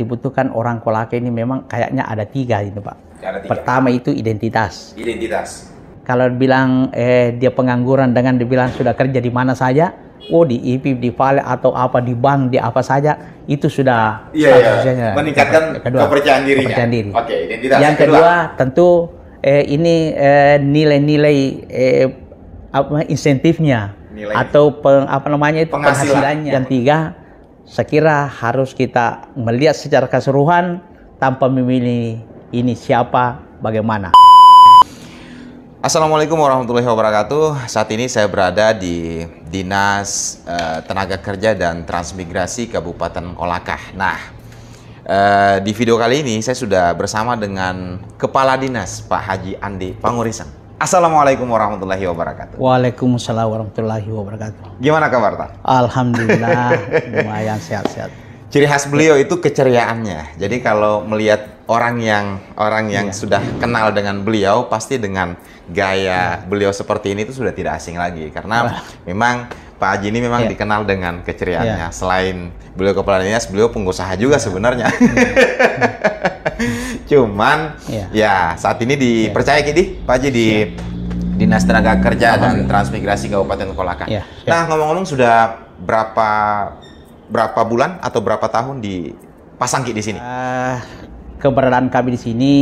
Dibutuhkan orang Kolaka ini memang kayaknya ada tiga itu Pak. Ada tiga. Pertama itu identitas. Identitas. Kalau bilang dia pengangguran dengan dibilang sudah kerja di mana saja, di IPIP, di Vale atau apa di bank, di apa saja, itu sudah meningkatkan kepercayaan dirinya. Kepercayaan diri. Oke, identitas. Yang kedua tentu ini nilai-nilai insentifnya atau penghasilannya. Yang tiga, saya kira harus kita melihat secara keseluruhan tanpa memilih ini siapa, bagaimana. Assalamualaikum warahmatullahi wabarakatuh. Saat ini saya berada di Dinas Tenaga Kerja dan Transmigrasi Kabupaten Kolaka. Nah, di video kali ini saya sudah bersama dengan Kepala Dinas Pak Haji Andi Pangurisan. Assalamualaikum warahmatullahi wabarakatuh. Waalaikumsalam warahmatullahi wabarakatuh. Gimana kabar, Pak? Alhamdulillah, lumayan sehat-sehat. Ciri khas beliau itu keceriaannya. Jadi kalau melihat orang yang sudah kenal dengan beliau, pasti dengan gaya beliau seperti ini itu sudah tidak asing lagi. Karena memang Pak Haji ini memang dikenal dengan keceriaannya. Selain beliau kepala dinas, beliau pengusaha juga sebenarnya. Cuman ya saat ini dipercaya Pak Haji di Dinas Tenaga Kerja dan Transmigrasi Kabupaten Kolaka. Nah, ngomong-ngomong sudah berapa bulan atau berapa tahun dipasang di sini? Keberadaan kami di sini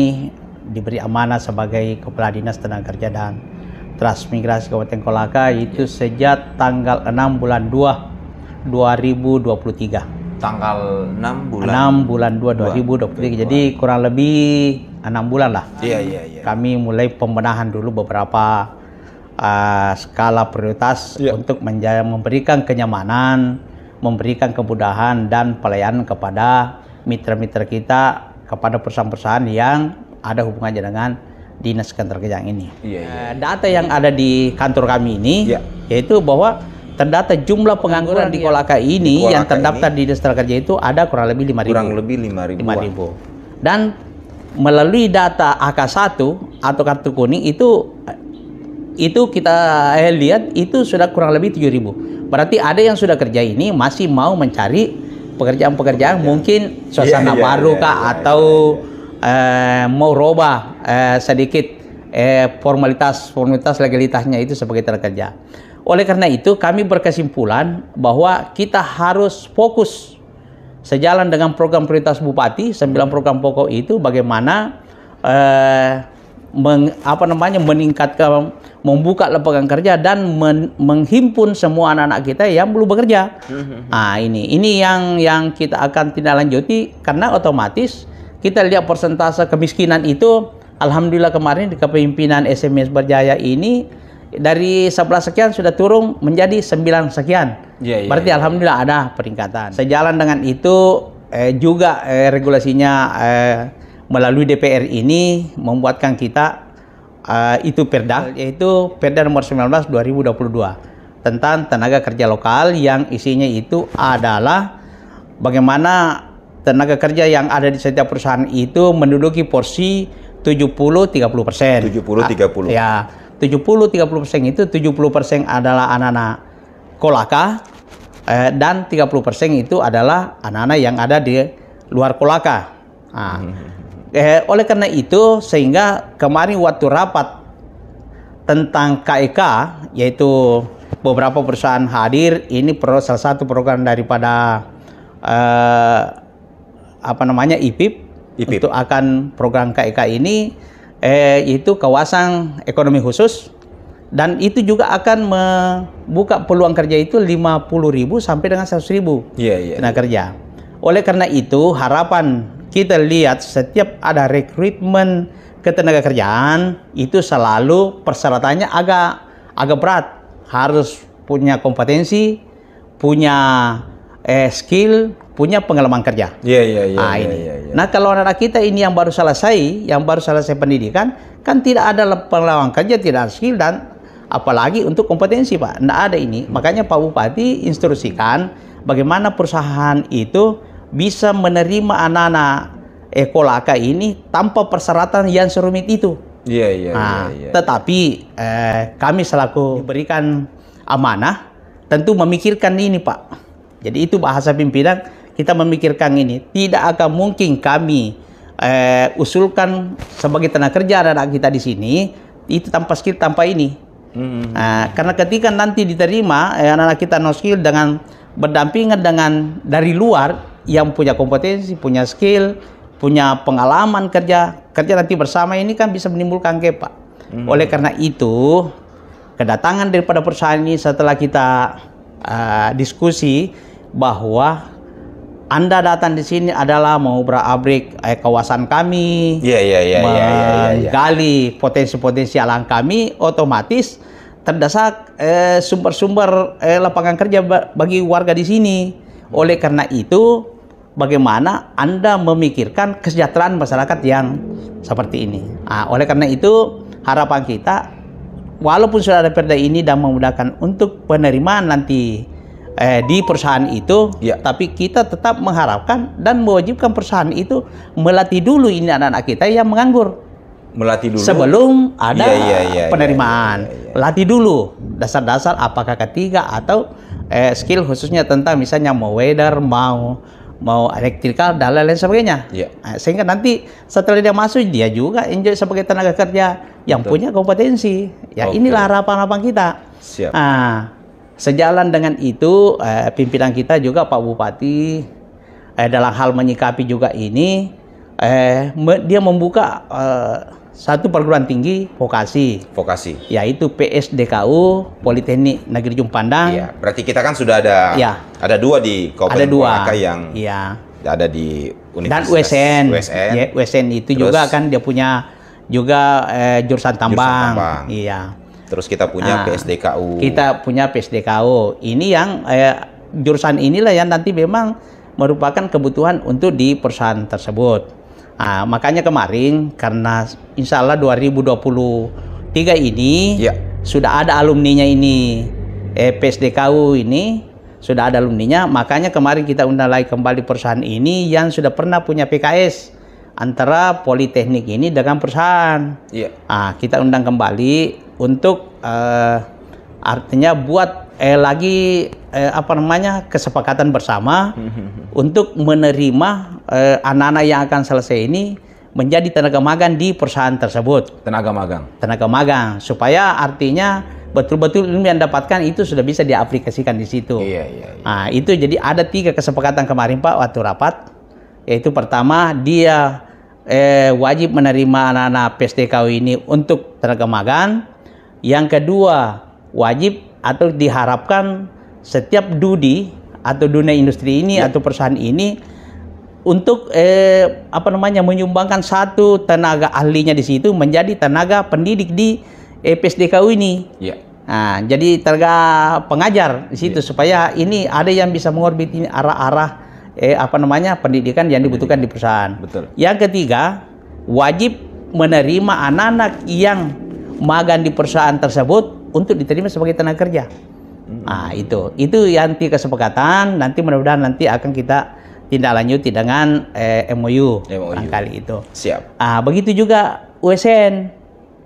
diberi amanah sebagai Kepala Dinas Tenaga Kerja dan Transmigrasi Kabupaten Kolaka itu sejak tanggal 6 bulan 2 2023. Tanggal 6 bulan 2 2023. Jadi kurang lebih 6 bulan lah. Iya. Kami mulai pembenahan dulu beberapa skala prioritas untuk memberikan kenyamanan, memberikan kemudahan dan pelayanan kepada mitra-mitra kita, kepada perusahaan-perusahaan yang ada hubungannya dengan Dinas Ketenagakerjaan ini. Data yang ada di kantor kami ini yaitu bahwa terdata jumlah pengangguran di Kolaka ini yang terdaftar di Dinas Ketenagakerjaan itu ada kurang lebih 5.000. Kurang lebih 5.000. Dan melalui data AK1 atau kartu kuning itu kita lihat itu sudah kurang lebih 7.000. Berarti ada yang sudah kerja ini masih mau mencari pekerjaan-pekerjaan mungkin suasana baru kah atau mau robah sedikit formalitas legalitasnya itu sebagai tenaga kerja. Oleh karena itu kami berkesimpulan bahwa kita harus fokus sejalan dengan program prioritas Bupati 9 program pokok itu bagaimana meningkatkan, membuka lapangan kerja dan menghimpun semua anak-anak kita yang belum bekerja. Nah, ini yang kita akan tindak lanjuti karena otomatis kita lihat persentase kemiskinan itu alhamdulillah kemarin di kepemimpinan SMS Berjaya ini dari 11 sekian sudah turun menjadi 9 sekian. Berarti alhamdulillah ada peningkatan. Sejalan dengan itu juga regulasinya melalui DPR ini membuatkan kita itu Perda, yaitu Perda nomor 19 2022 tentang tenaga kerja lokal yang isinya itu adalah bagaimana tenaga kerja yang ada di setiap perusahaan itu menduduki porsi 70-30%. 70-30. Ya, 70-30% itu 70% adalah anak-anak Kolaka dan 30% itu adalah anak-anak yang ada di luar Kolaka. Oleh karena itu sehingga kemarin waktu rapat tentang KEK yaitu beberapa perusahaan hadir, ini salah satu program daripada IPIP untuk akan program KEK ini itu kawasan ekonomi khusus dan itu juga akan membuka peluang kerja itu 50.000 sampai dengan 100.000 tenaga kerja. Oleh karena itu harapan kita lihat setiap ada rekrutmen ketenagakerjaan itu selalu persyaratannya agak berat, harus punya kompetensi, punya skill, punya pengalaman kerja. Nah, kalau anak-anak kita ini yang baru selesai pendidikan, kan tidak ada pengalaman kerja, tidak ada skill dan apalagi untuk kompetensi, Pak. Tidak ada ini. Makanya Pak Bupati instruksikan bagaimana perusahaan itu bisa menerima anak-anak Kolaka ini tanpa persyaratan yang serumit itu. Tetapi kami selaku diberikan amanah tentu memikirkan ini, Pak. Jadi itu bahasa pimpinan kita memikirkan ini, tidak akan mungkin kami usulkan sebagai tenaga kerja anak-anak kita di sini itu tanpa skill, tanpa ini. Karena ketika nanti diterima anak-anak kita no skill dengan berdampingan dengan dari luar yang punya kompetensi, punya skill, punya pengalaman kerja nanti bersama, ini kan bisa menimbulkan gap, Pak. Oleh karena itu, kedatangan daripada perusahaan ini setelah kita diskusi bahwa Anda datang di sini adalah mau berabrik kawasan kami, menggali potensi-potensi alam kami, otomatis terdesak sumber-sumber lapangan kerja bagi warga di sini. Oleh karena itu, bagaimana Anda memikirkan kesejahteraan masyarakat yang seperti ini. Oleh karena itu, harapan kita, walaupun sudah ada perda ini dan memudahkan untuk penerimaan nanti di perusahaan itu, tapi kita tetap mengharapkan dan mewajibkan perusahaan itu melatih dulu ini anak-anak kita yang menganggur. Melatih dulu sebelum ada penerimaan. Latih dulu dasar-dasar apakah ketiga atau skill khususnya tentang misalnya mau weather, mau elektrikal dan lain-lain sebagainya. Sehingga nanti setelah dia masuk, dia juga enjoy sebagai tenaga kerja yang punya kompetensi. Inilah harapan-harapan kita. Sejalan dengan itu, pimpinan kita juga Pak Bupati dalam hal menyikapi juga ini, dia membuka satu perguruan tinggi vokasi, yaitu PSDKU Politeknik Negeri Ujung Pandang. Berarti kita kan sudah ada dua di Kabupaten Kolaka yang ada di Universitas dan USN itu terus, juga kan dia punya juga jurusan tambang. Terus kita punya PSDKU. Kita punya PSDKU. Ini yang jurusan inilah yang nanti memang merupakan kebutuhan untuk di perusahaan tersebut. Makanya kemarin karena insya Allah 2023 ini sudah ada alumninya ini, PSDKU ini sudah ada alumninya. Makanya kemarin kita undang lagi kembali perusahaan ini yang sudah pernah punya PKS antara Politeknik ini dengan perusahaan. Kita undang kembali untuk artinya buat lagi kesepakatan bersama untuk menerima anak-anak yang akan selesai ini menjadi tenaga magang di perusahaan tersebut. Tenaga magang supaya artinya betul-betul ilmu yang dapatkan itu sudah bisa diaplikasikan di situ. Itu jadi ada 3 kesepakatan kemarin Pak waktu rapat, yaitu pertama dia wajib menerima anak-anak PSDKU ini untuk tenaga magang. Yang kedua, wajib atau diharapkan setiap DUDI atau dunia industri ini atau perusahaan ini untuk menyumbangkan satu tenaga ahlinya di situ menjadi tenaga pendidik di PSDKU ini. Jadi tenaga pengajar di situ supaya ini ada yang bisa mengorbit ini arah-arah pendidikan yang dibutuhkan di perusahaan. Yang ketiga, wajib menerima anak-anak yang magang di perusahaan tersebut untuk diterima sebagai tenaga kerja. Itu yang 3 kesepakatan. Nanti mudah-mudahan nanti akan kita tindak lanjuti dengan MOU kali itu. Begitu juga USN.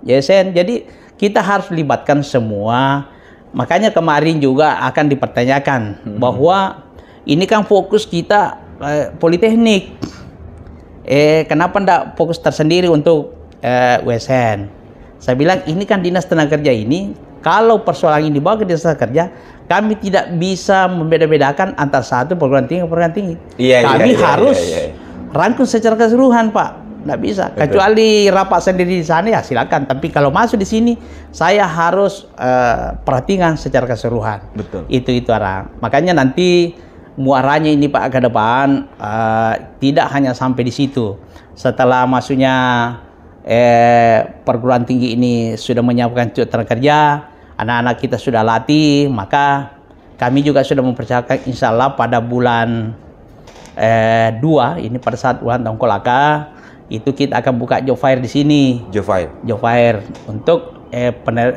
Jadi kita harus libatkan semua. Makanya kemarin juga akan dipertanyakan bahwa ini kan fokus kita Politeknik. Kenapa enggak fokus tersendiri untuk USN? Saya bilang ini kan dinas tenaga kerja ini, kalau persoalan ini dibawa ke dinas tenaga kerja, kami tidak bisa membeda-bedakan antara satu perguruan tinggi. Kami harus rangkum secara keseluruhan, Pak. Nggak bisa. Kecuali rapat sendiri di sana ya silakan. Tapi kalau masuk di sini, saya harus perhatikan secara keseluruhan. Itu arah. Makanya nanti muaranya ini Pak ke depan tidak hanya sampai di situ. Setelah masuknya perguruan tinggi ini sudah menyiapkan tenaga kerja, anak-anak kita sudah latih, maka kami juga sudah mempercayakan insya Allah pada bulan 2 ini pada saat ulang tahun Kolaka itu kita akan buka job fair di sini. Job fair untuk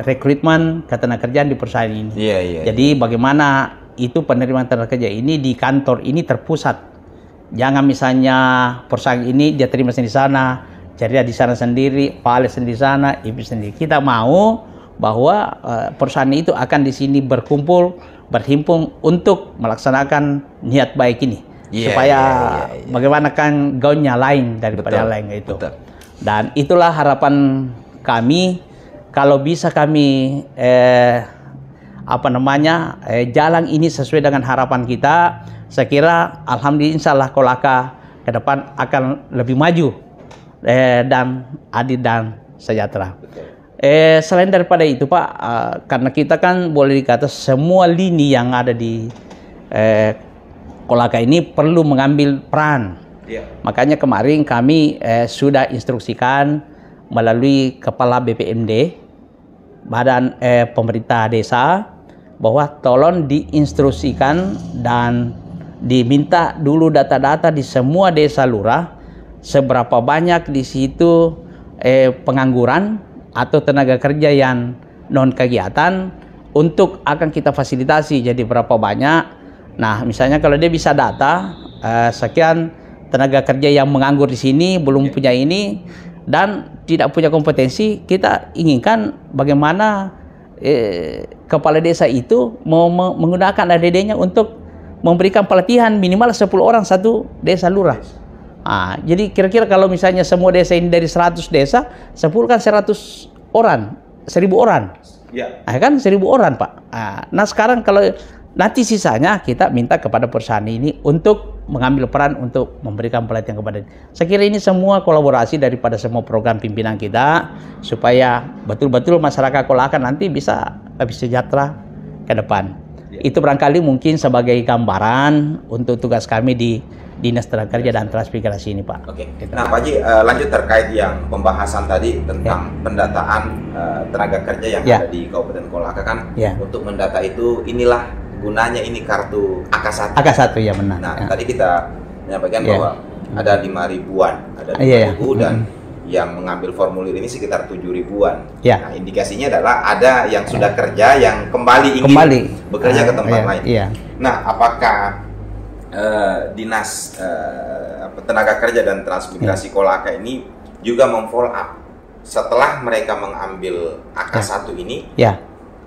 rekrutmen ke tenaga kerjaan di perusahaan ini. Jadi bagaimana itu penerimaan tenaga kerja ini di kantor ini terpusat. Jangan misalnya perusahaan ini dia terima sendiri di sana, cari di sana sendiri, Pak Alex sendiri di sana, Ibu sendiri. Kita mau bahwa perusahaan itu akan di sini berkumpul, berhimpun untuk melaksanakan niat baik ini. supaya bagaimana kan gaunnya lain daripada yang lain itu. Dan itulah harapan kami, kalau bisa kami jalan ini sesuai dengan harapan kita, saya kira alhamdulillah insyaallah Kolaka ke depan akan lebih maju dan adil dan sejahtera. Selain daripada itu Pak, karena kita kan boleh dikata semua lini yang ada di Kolaka ini perlu mengambil peran. Makanya kemarin kami sudah instruksikan melalui Kepala BPMD, Badan Pemerintah Desa, bahwa tolong diinstruksikan dan diminta dulu data-data di semua desa lurah, seberapa banyak di situ pengangguran atau tenaga kerja yang non kegiatan, untuk akan kita fasilitasi jadi berapa banyak. Nah, misalnya kalau dia bisa data sekian tenaga kerja yang menganggur di sini, belum punya ini dan tidak punya kompetensi, kita inginkan bagaimana kepala desa itu mau menggunakan ADD-nya untuk memberikan pelatihan minimal 10 orang satu desa lurah. Jadi kira-kira kalau misalnya semua desa ini dari 100 desa, 10 kan 100 orang, 1000 orang. Kan 1000 orang Pak. Nah sekarang kalau nanti sisanya kita minta kepada perusahaan ini untuk mengambil peran untuk memberikan pelatihan kepada. Saya kira ini semua kolaborasi daripada semua program pimpinan kita, supaya betul-betul masyarakat Kolaka nanti bisa lebih sejahtera ke depan. Itu barangkali mungkin sebagai gambaran untuk tugas kami di Dinas Tenaga Kerja dan Transmigrasi ini Pak. Nah Pak Haji, lanjut terkait yang pembahasan tadi tentang pendataan tenaga kerja yang ada di Kabupaten Kolaka kan. Untuk mendata itu inilah gunanya ini kartu AK1. AK1 ya benar. Nah tadi kita menyampaikan bahwa ada 5 ribuan, ada 5 ribu dan yang mengambil formulir ini sekitar 7 ribuan. Nah indikasinya adalah ada yang sudah kerja yang kembali ingin bekerja ke tempat lain. Nah apakah Dinas Tenaga Kerja dan Transmigrasi Kolaka ini juga memfollow up setelah mereka mengambil AK1 ini,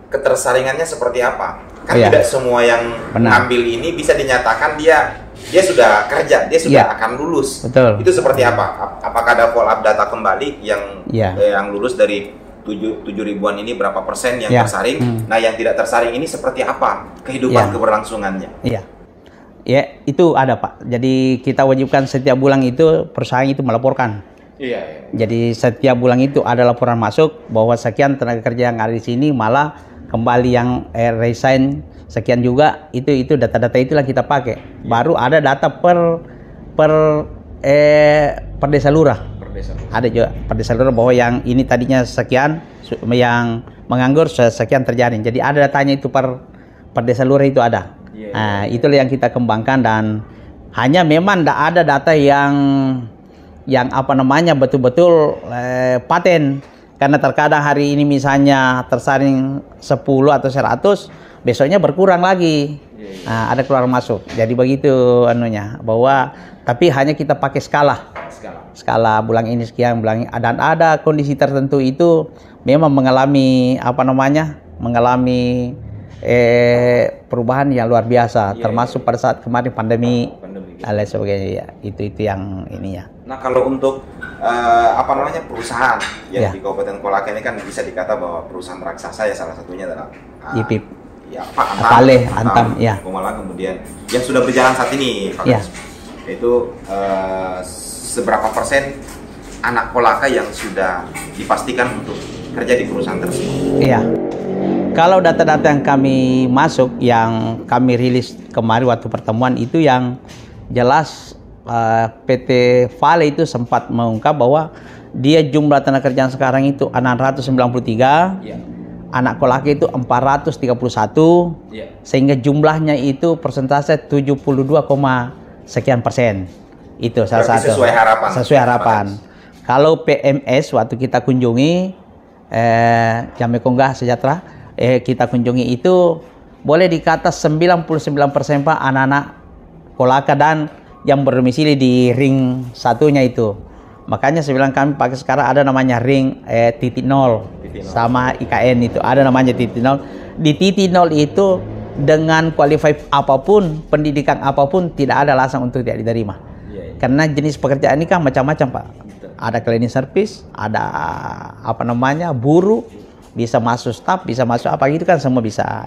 ketersaringannya seperti apa? Kan tidak semua yang mengambil ini bisa dinyatakan dia sudah kerja, dia sudah akan lulus. Itu seperti apa? Apakah ada follow up data kembali yang lulus dari 7 ribuan ini berapa persen yang tersaring? Nah yang tidak tersaring ini seperti apa kehidupan keberlangsungannya? Ya, itu ada Pak. Jadi kita wajibkan setiap bulan itu perusahaan itu melaporkan. Jadi setiap bulan itu ada laporan masuk bahwa sekian tenaga kerja yang ada di sini malah kembali yang resign sekian juga. Itu data-data itulah kita pakai. Baru ada data per desa lurah. Ada juga per desa lurah bahwa yang ini tadinya sekian, yang menganggur sekian terjadi. Jadi ada datanya itu per desa lurah itu ada. Nah, itulah yang kita kembangkan, dan hanya memang tidak ada data yang betul-betul paten, karena terkadang hari ini misalnya tersaring 10 atau 100, besoknya berkurang lagi. Nah, ada keluar masuk. Jadi begitu anunya, bahwa tapi hanya kita pakai skala bulan ini sekian, bulan ini, dan ada kondisi tertentu itu memang mengalami perubahan yang luar biasa, termasuk pada saat kemarin pandemi dan lain sebagainya. Itu yang ini ya. Nah kalau untuk perusahaan yang di Kabupaten Kolaka ini kan bisa dikata bahwa perusahaan raksasa ya, salah satunya adalah IPIP, Antam, kemudian yang sudah berjalan saat ini, itu seberapa persen anak Kolaka yang sudah dipastikan untuk kerja di perusahaan tersebut? Kalau data-data yang kami masuk, yang kami rilis kemarin waktu pertemuan itu, yang jelas PT Vale itu sempat mengungkap bahwa dia jumlah tenaga kerja sekarang itu 693, anak Kolaka itu 431, sehingga jumlahnya itu persentase 72, sekian persen. Itu salah satu sesuai harapan. Kalau PMS waktu kita kunjungi Jamekonggah Sejahtera, kita kunjungi itu boleh dikata 99% Pak anak-anak Kolaka dan yang berdomisili di ring satunya itu. Makanya saya bilang kami pakai sekarang ada namanya ring titik nol sama IKN itu ada namanya titik nol. Di titik nol itu dengan qualified apapun, pendidikan apapun, tidak ada alasan untuk tidak diterima. Karena jenis pekerjaan ini kan macam-macam, Pak. Ada cleaning service, ada apa namanya, buruh, bisa masuk staff, bisa masuk apa gitu kan, semua bisa.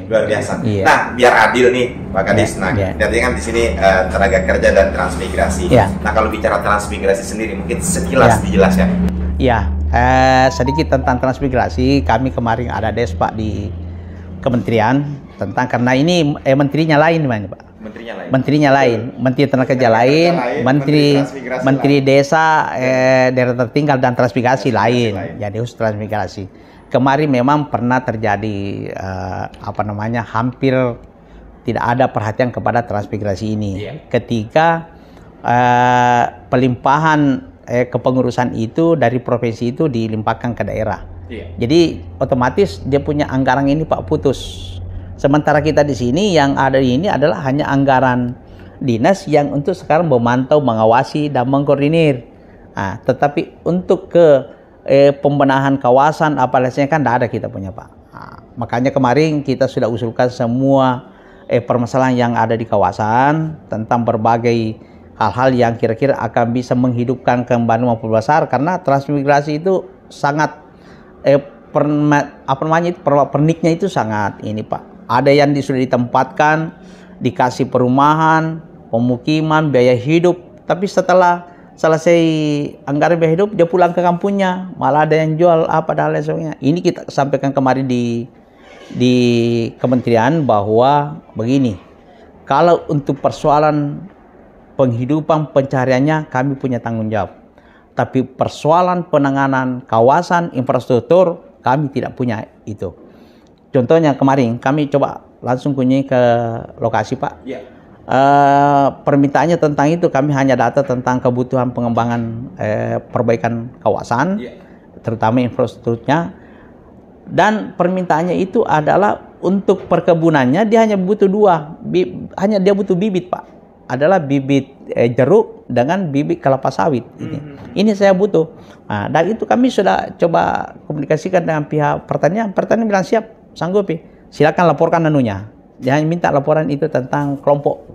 Luar biasa. Nah, biar adil nih, Pak Kadis. Nah, nanti kan di sini tenaga kerja dan transmigrasi. Nah, kalau bicara transmigrasi sendiri, mungkin sekilas dijelaskan. Ya, sedikit tentang transmigrasi. Kami kemarin ada Pak di Kementerian tentang, karena ini menterinya lain, Pak. Menterinya lain, Menteri Tenaga Kerja lain, Menteri Desa, daerah tertinggal dan transmigrasi lain. Jadi khusus transmigrasi. Kemarin memang pernah terjadi apa namanya, hampir tidak ada perhatian kepada transmigrasi ini. Ketika pelimpahan kepengurusan itu dari provinsi itu dilimpahkan ke daerah. Jadi otomatis dia punya anggaran ini, Pak, putus. Sementara kita di sini yang ada ini adalah hanya anggaran dinas yang untuk sekarang memantau, mengawasi dan mengkoordinir. Nah, tetapi untuk ke pembenahan kawasan apalagi kan tidak ada kita punya, Pak. Nah, makanya kemarin kita sudah usulkan semua permasalahan yang ada di kawasan tentang berbagai hal-hal yang kira-kira akan bisa menghidupkan kembali maupun besar, karena transmigrasi itu sangat perniknya itu sangat ini, Pak. Ada yang sudah ditempatkan, dikasih perumahan, pemukiman, biaya hidup, tapi setelah selesai anggaran biaya hidup dia pulang ke kampungnya, malah ada yang jual apa dan lain sebagainya. Ini kita sampaikan kemarin di kementerian bahwa begini, kalau untuk persoalan penghidupan pencariannya kami punya tanggung jawab, tapi persoalan penanganan kawasan infrastruktur kami tidak punya itu. Contohnya kemarin kami coba langsung kunjungi ke lokasi, Pak. Permintaannya tentang itu, kami hanya data tentang kebutuhan pengembangan perbaikan kawasan, terutama infrastrukturnya. Dan permintaannya itu adalah untuk perkebunannya dia hanya butuh hanya dia butuh bibit, Pak. Adalah bibit jeruk dengan bibit kelapa sawit. Ini saya butuh. Nah, dan itu kami sudah coba komunikasikan dengan pihak pertanian. Pertanian bilang siap, sanggup, silakan laporkan anunya. Dia hanya minta laporan itu tentang kelompok,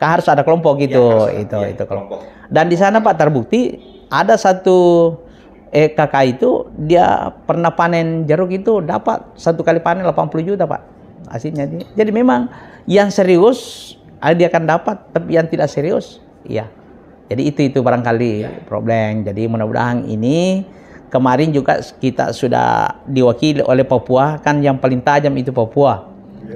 kan harus ada kelompok gitu, itu kelompok. Dan di sana, Pak, terbukti ada satu kakak itu dia pernah panen jeruk itu dapat satu kali panen 80 juta, Pak, hasilnya dia. Jadi memang yang serius dia akan dapat, tapi yang tidak serius, iya. Jadi itu barangkali problem. Jadi mudah-mudahan ini. Kemarin juga kita sudah diwakili oleh Papua, kan yang paling tajam itu Papua.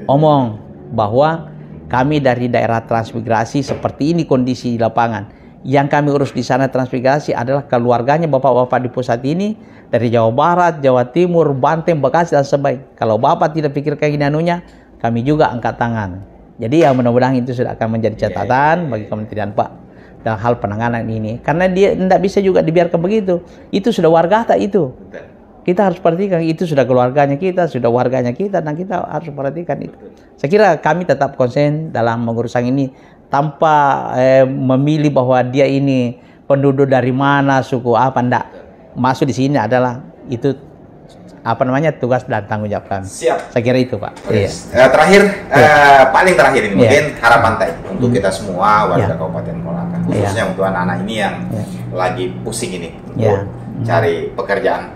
Omong bahwa kami dari daerah transmigrasi seperti ini kondisi di lapangan. Yang kami urus di sana transmigrasi adalah keluarganya bapak-bapak di pusat ini dari Jawa Barat, Jawa Timur, Banten, Bekasi dan sebagainya. Kalau bapak tidak pikir kayak gini anunya, kami juga angkat tangan. Jadi ya mudah-mudahan itu sudah akan menjadi catatan bagi kementerian, Pak, dalam hal penanganan ini, karena dia tidak bisa juga dibiarkan begitu. Itu sudah warga itu. Kita harus perhatikan, itu sudah keluarganya kita, sudah warganya kita, dan kita harus perhatikan itu. Saya kira kami tetap konsen dalam mengurusan ini tanpa memilih bahwa dia ini penduduk dari mana, suku apa, enggak. Masuk di sini adalah itu apa namanya, tugas dan tanggung jawab kami. Siap. Saya kira itu, Pak. Terakhir, paling terakhir ini mungkin harapan Teh untuk kita semua warga Kabupaten Kolaka, khususnya untuk anak-anak ini yang lagi pusing ini untuk cari pekerjaan.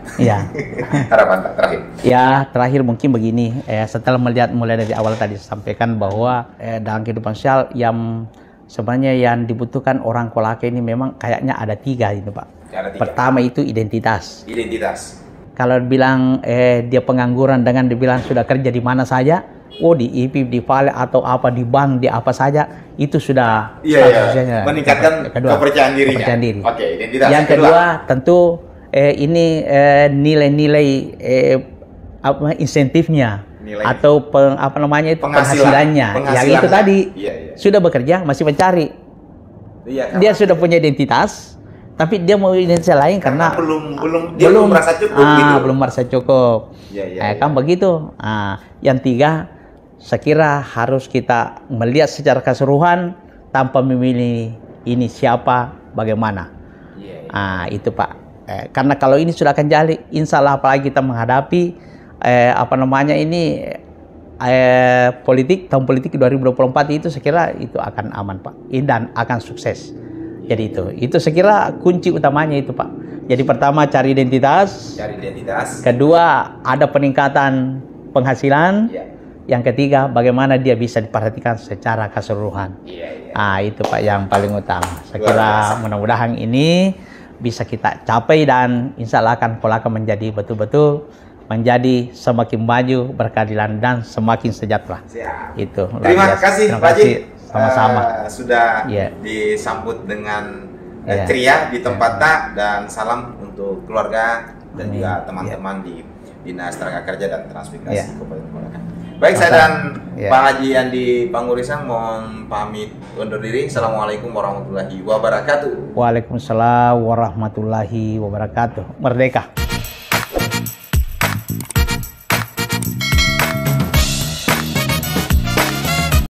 Harapan terakhir. Ya, terakhir mungkin begini. Setelah melihat mulai dari awal tadi sampaikan bahwa dalam kehidupan sosial yang sebenarnya yang dibutuhkan orang Kolaka ini memang kayaknya ada 3 itu, Pak. Pertama itu identitas. Kalau bilang dia pengangguran dengan dibilang sudah kerja di mana saja, di IPIP, di Vale atau apa, di bank, di apa saja, itu sudah meningkatkan kepercayaan diri. Oke, identitas. Yang kedua tentu ini nilai-nilai insentifnya atau penghasilannya. Yang itu tadi sudah bekerja masih mencari. Dia sudah punya identitas. Tapi dia mau identitas lain karena belum merasa cukup gitu. Belum merasa cukup. Kan begitu. Yang 3, saya kira harus kita melihat secara keseluruhan tanpa memilih ini siapa, bagaimana. Itu, Pak. Karena kalau ini sudah akan jadi, insya Allah apalagi kita menghadapi ini politik, tahun politik 2024 itu saya kira itu akan aman, Pak, dan akan sukses. Jadi itu saya kira kunci utamanya itu, Pak. Jadi pertama cari identitas, kedua ada peningkatan penghasilan, yang ketiga bagaimana dia bisa diperhatikan secara keseluruhan. Itu Pak yang paling utama. Saya kira mudah-mudahan ini bisa kita capai dan insya Allah akan menjadi betul-betul menjadi semakin maju, berkeadilan dan semakin sejahtera. Itu. Terima kasih Pak Haji. Sama-sama. Sudah disambut dengan ceria di tempatnya, dan salam untuk keluarga dan juga teman-teman di Dinas Tenaga Kerja dan Transmigrasi Kabupaten Kolaka. Baik, saya dan Pak Haji Andi Pangurisang mohon pamit undur diri. Assalamualaikum warahmatullahi wabarakatuh. Waalaikumsalam warahmatullahi wabarakatuh. Merdeka.